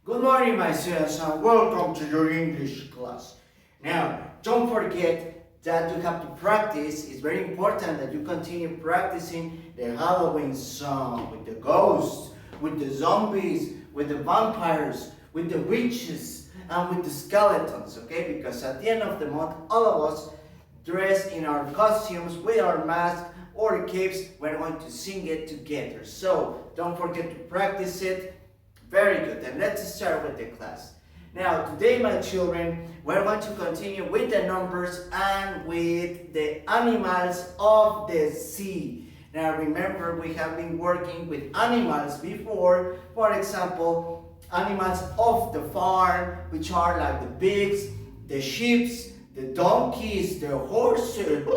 Good morning, my students, and welcome to your English class. Now, don't forget that you have to practice. It's very important that you continue practicing the Halloween song with the ghosts, with the zombies, with the vampires, with the witches, and with the skeletons, okay? Because at the end of the month, all of us dress in our costumes with our mask or capes. We're going to sing it together. So, don't forget to practice it. Very good, then let's start with the class. Now, today, my children, we're going to continue with the numbers and with the animals of the sea. Now, remember, we have been working with animals before. For example, animals of the farm, which are like the pigs, the sheep, the donkeys, the horses,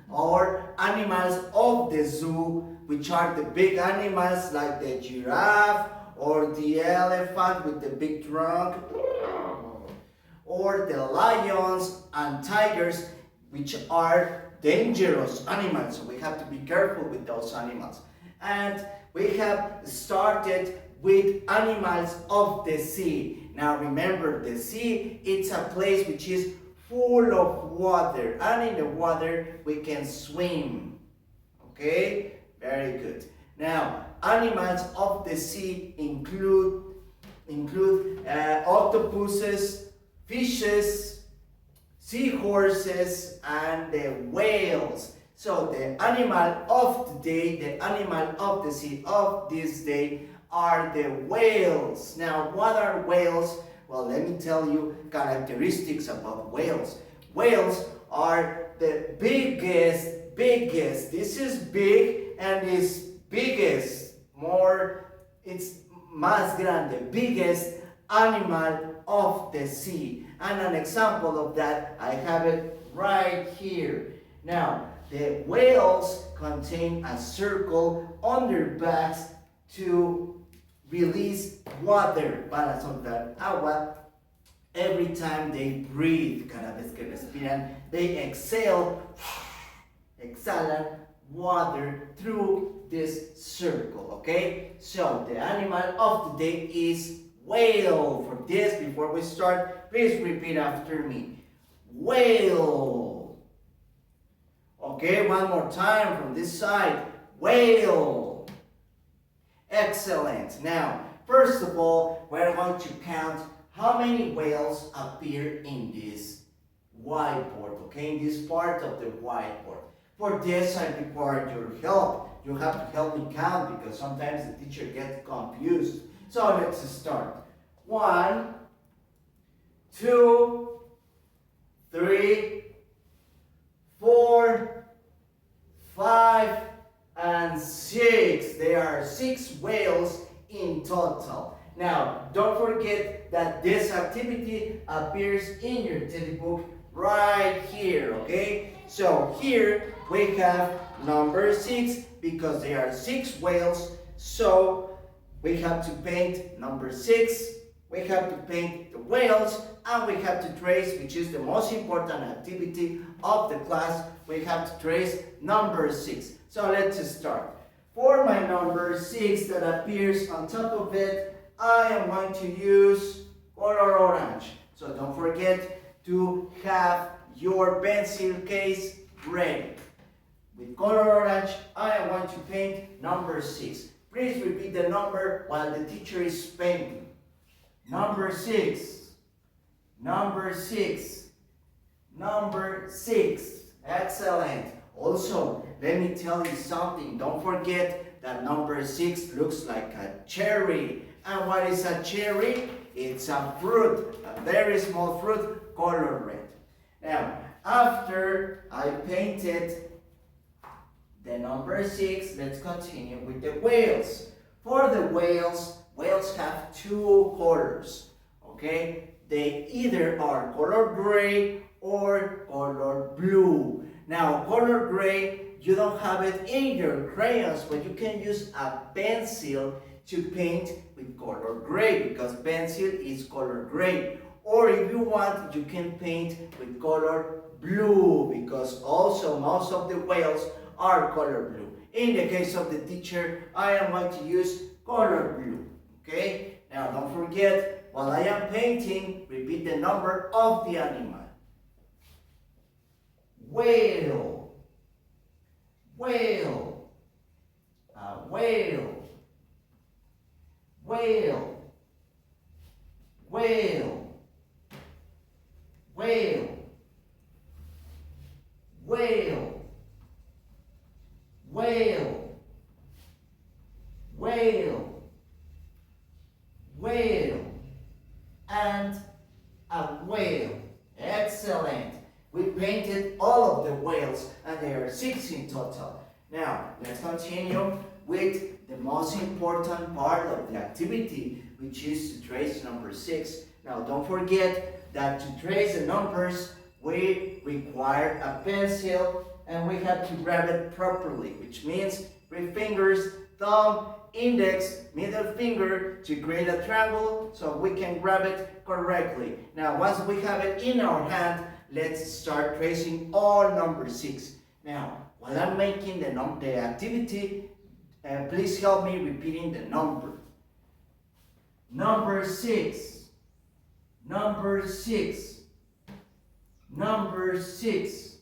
or animals of the zoo, which are the big animals like the giraffe, or the elephant with the big trunk, or the lions and tigers, which are dangerous animals. So we have to be careful with those animals. And we have started with animals of the sea. Now remember, the sea, it's a place which is full of water, and in the water we can swim. Okay, very good. Now, animals of the sea include octopuses, fishes, seahorses, and the whales. So the animal of the day, the animal of the sea of this day are the whales. Now, what are whales? Well, let me tell you characteristics about whales. Whales are the biggest, this is big and is biggest, it's más grande, biggest animal of the sea. And an example of that, I have it right here. Now, the whales contain a circle on their backs to release water, para soltar agua, every time they breathe. Cada vez que respiran, they exhalan water through this circle, okay? So the animal of the day is whale. For this, before we start, please repeat after me. Whale. Okay, one more time from this side. Whale. Excellent. Now, first of all, we're going to count how many whales appear in this whiteboard, okay? In this part of the whiteboard. For this, I require your help. You have to help me count because sometimes the teacher gets confused. So let's start. 1, 2, 3, 4, 5, and 6. There are 6 whales in total. Now, don't forget that this activity appears in your textbook right here, okay? So here we have number 6 because there are 6 whales. So we have to paint number 6, we have to paint the whales, and we have to trace, which is the most important activity of the class, we have to trace number 6. So let's start. For my number 6 that appears on top of it, I am going to use color orange. So don't forget to have your pencil case ready. With color orange, I am going to paint number 6. Please repeat the number while the teacher is painting. Number 6. Number 6. Number 6. Excellent. Also, let me tell you something. Don't forget that number 6 looks like a cherry. And what is a cherry? It's a fruit, a very small fruit, color red. Now, after I painted the number 6, let's continue with the whales. For the whales, whales have 2 colors, okay? They either are color gray or color blue. Now, color gray, you don't have it in your crayons, but you can use a pencil to paint with color gray because pencil is color gray. Or if you want, you can paint with color blue because also most of the whales are color blue. In the case of the teacher, I am going to use color blue. Okay? Now don't forget forget, while I am painting, repeat the number of the animal. Whale, whale, whale, whale, whale, whale, whale, whale, whale, whale, and a whale. Excellent. We painted all of the whales, and there are 6 in total. Now, let's continue with the most important part of the activity, which is to trace number 6. Now, don't forget that to trace the numbers, we require a pencil, and we have to grab it properly, which means 3 fingers, thumb, index, middle finger to create a triangle so we can grab it correctly. Now, once we have it in our hand, let's start tracing all number 6. Now, while I'm making the activity, please help me repeating the number. Number 6, number 6, number 6,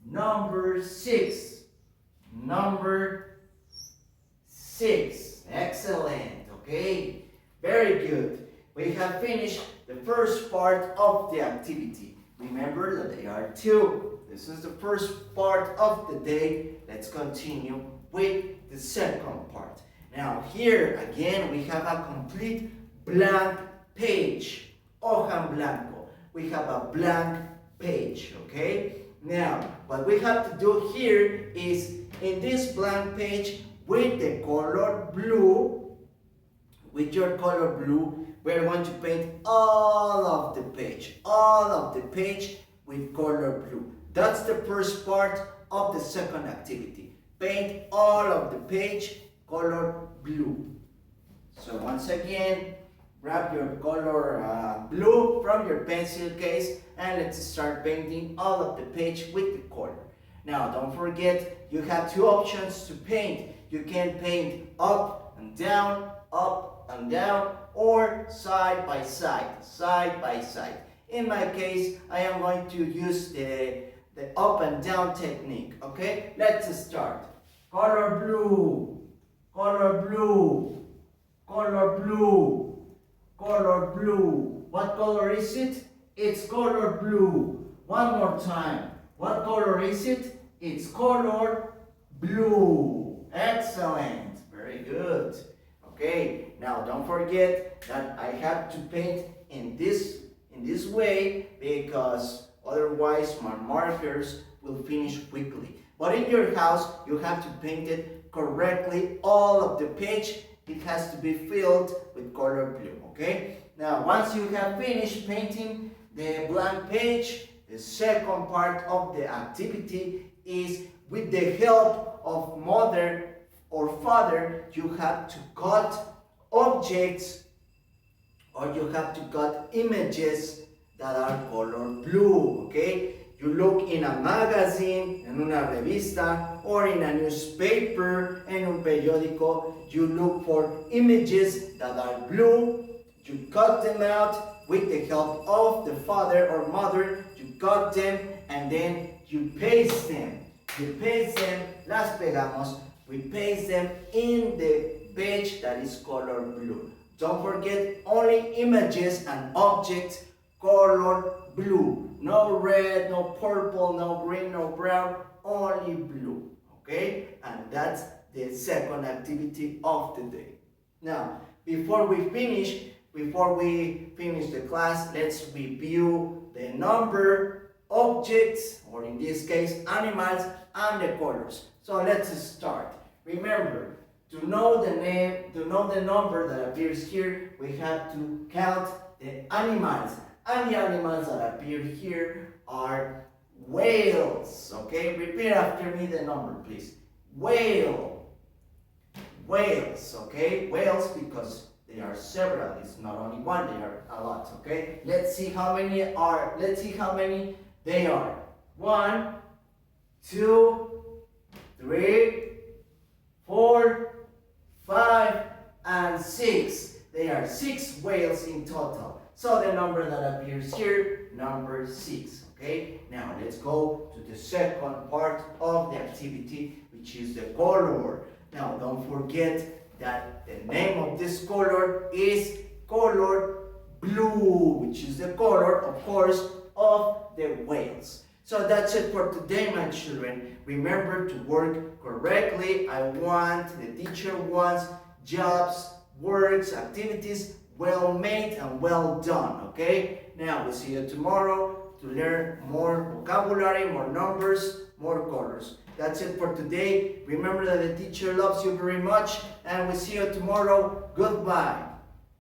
number 6, number 6. Excellent. Okay, very good. We have finished the first part of the activity. Remember that there are 2. This is the first part of the day. Let's continue with the second part. Now here again we have a complete blank page. Hoja en blanco. We have a blank page, okay? Now what we have to do here is in this blank page with the color blue, with your color blue, we're going to paint all of the page with color blue. That's the first part of the second activity. Paint all of the page color blue. So once again, grab your color blue from your pencil case and let's start painting all of the page with the color. Now don't forget, you have 2 options to paint. You can paint up and down, or side by side. In my case, I am going to use the up and down technique, okay? Let's start. Color blue, color blue, color blue, color blue. What color is it? It's color blue. One more time. What color is it? It's color blue. Excellent. Very good. Okay, now don't forget that I have to paint in this way because otherwise my markers will finish quickly. But in your house, you have to paint it correctly. All of the page, it has to be filled with color blue, okay? Now, once you have finished painting the blank page, the second part of the activity is with the help of mother or father, you have to cut objects or you have to cut images that are color blue, okay? You look in a magazine, en una revista, or in a newspaper, en un periódico, you look for images that are blue, you cut them out with the help of the father or mother, you cut them and then you paste them. You paste them, las pegamos, we paste them in the page that is color blue. Don't forget, only images and objects color blue. No red, no purple, no green, no brown, only blue. Okay? And that's the second activity of the day. Now, before we finish the class, let's review the number, objects, or in this case, animals, and the colors. So let's start. Remember, to know the number that appears here, we have to count the animals. And the animals that appear here are whales. Okay, repeat after me the number, please. Whale. Whales, okay? Whales because they are several. It's not only one, they are a lot, okay? Let's see how many they are. 1, 2, 3, 4, 5, and 6. There are 6 whales in total. So the number that appears here, number 6. Okay, now let's go to the second part of the activity, which is the color. Now don't forget that the name of this color is color blue, which is the color, of course, of the whales. So that's it for today, my children. Remember to work correctly. The teacher wants jobs, works, activities well made and well done, okay? Now, we'll see you tomorrow to learn more vocabulary, more numbers, more colors. That's it for today. Remember that the teacher loves you very much, and we'll see you tomorrow. Goodbye.